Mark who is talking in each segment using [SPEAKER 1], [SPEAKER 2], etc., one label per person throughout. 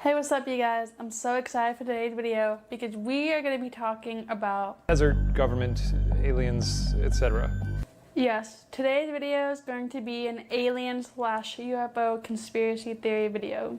[SPEAKER 1] Hey, what's up you guys? I'm so excited for today's video because we are going to be talking about
[SPEAKER 2] desert, government, aliens, etc.
[SPEAKER 1] Yes, today's video is going to be an alien/UFO conspiracy theory video.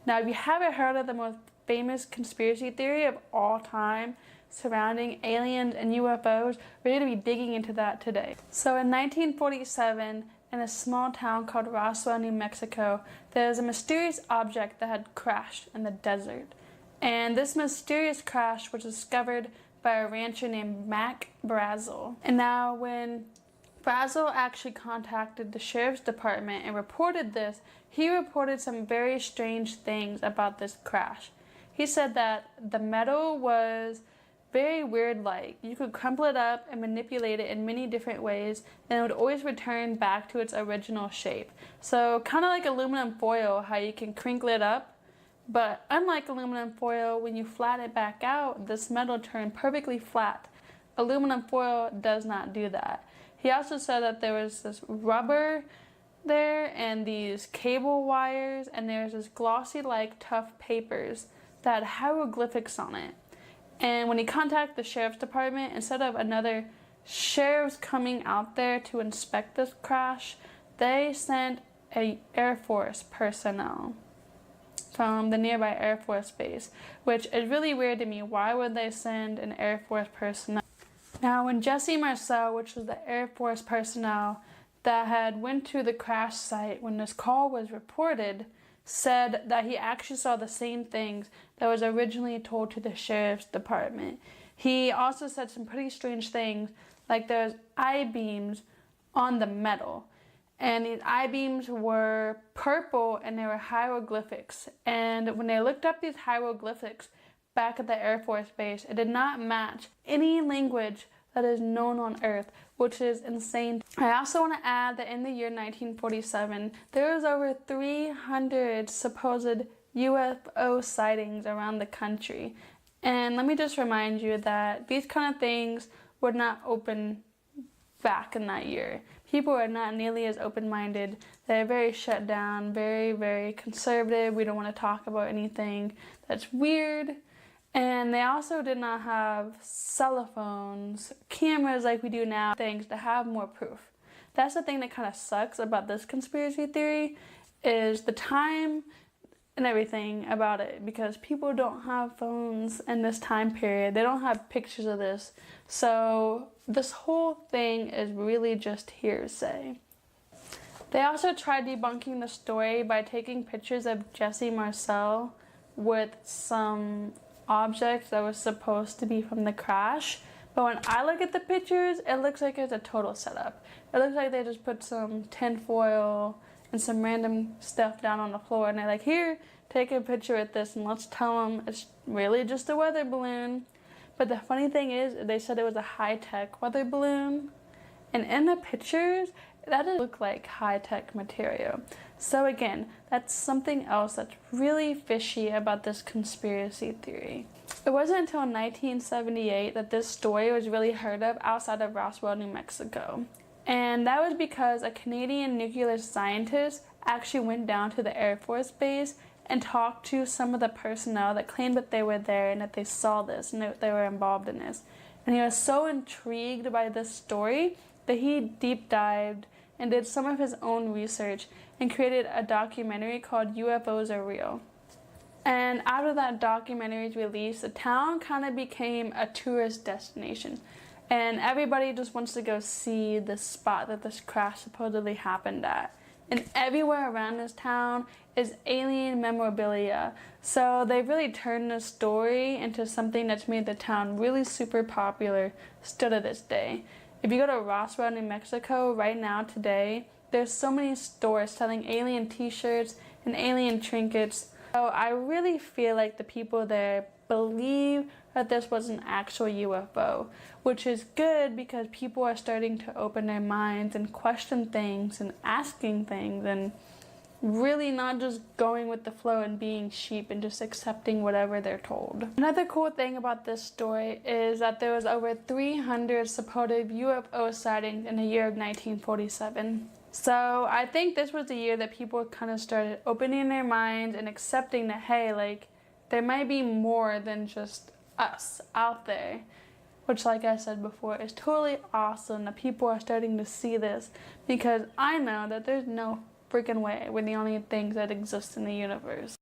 [SPEAKER 1] Now, if you haven't heard of the most famous conspiracy theory of all time surrounding aliens and UFOs, we're going to be digging into that today. So in 1947, in a small town called Roswell, New Mexico, there was a mysterious object that had crashed in the desert. And this mysterious crash was discovered by a rancher named Mac Brazel. And now when Brazel actually contacted the sheriff's department and reported this, he reported some very strange things about this crash. He said that the metal was very weird, like you could crumple it up and manipulate it in many different ways and it would always return back to its original shape. So kind of like aluminum foil, how you can crinkle it up, but unlike aluminum foil, when you flatten it back out, this metal turned perfectly flat. Aluminum foil does not do that. He also said that there was this rubber there and these cable wires and there's this glossy like tough papers that had hieroglyphics on it. And when he contacted the sheriff's department, instead of another sheriffs coming out there to inspect this crash, they sent a Air Force personnel from the nearby Air Force base, which is really weird to me. Why would they send an Air Force personnel? Now, when Jesse Marcel, which was the Air Force personnel that had went to the crash site when this call was reported, said that he actually saw the same things that was originally told to the sheriff's department. He also said some pretty strange things, like there's I-beams on the metal. And these I-beams were purple and they were hieroglyphics. And when they looked up these hieroglyphics back at the Air Force base, it did not match any language that is known on Earth, which is insane. I also want to add that in the year 1947, there was over 300 supposed UFO sightings around the country. And let me just remind you that these kind of things were not open back in that year. People are not nearly as open-minded. They're very shut down, very, very conservative. We don't want to talk about anything that's weird. And they also did not have cell phones, cameras like we do now, things to have more proof. That's the thing that kind of sucks about this conspiracy theory, is the time and everything about it, because people don't have phones in this time period. They don't have pictures of this. So this whole thing is really just hearsay. They also tried debunking the story by taking pictures of Jesse Marcel with some objects that was supposed to be from the crash, but when I look at the pictures, it looks like it's a total setup. It looks like they just put some tin foil and some random stuff down on the floor and they're like, here, take a picture with this and let's tell them it's really just a weather balloon. But the funny thing is, they said it was a high-tech weather balloon, and in the pictures that doesn't look like high-tech material. So again, that's something else that's really fishy about this conspiracy theory. It wasn't until 1978 that this story was really heard of outside of Roswell, New Mexico. And that was because a Canadian nuclear scientist actually went down to the Air Force base and talked to some of the personnel that claimed that they were there and that they saw this and that they were involved in this. And he was so intrigued by this story that he deep dived and did some of his own research and created a documentary called UFOs Are Real. And after that documentary's release, the town kind of became a tourist destination. And everybody just wants to go see the spot that this crash supposedly happened at. And everywhere around this town is alien memorabilia. So they really turned this story into something that's made the town really super popular still to this day. If you go to Roswell, New Mexico right now today, there's so many stores selling alien t-shirts and alien trinkets. So I really feel like the people there believe that this was an actual UFO, which is good because people are starting to open their minds and question things and asking things and really not just going with the flow and being sheep and just accepting whatever they're told. Another cool thing about this story is that there was over 300 supposed UFO sightings in the year of 1947. So I think this was the year that people kind of started opening their minds and accepting that, hey, like, there might be more than just us out there. Which, like I said before, is totally awesome that people are starting to see this, because I know that there's no freaking way we're the only things that exist in the universe.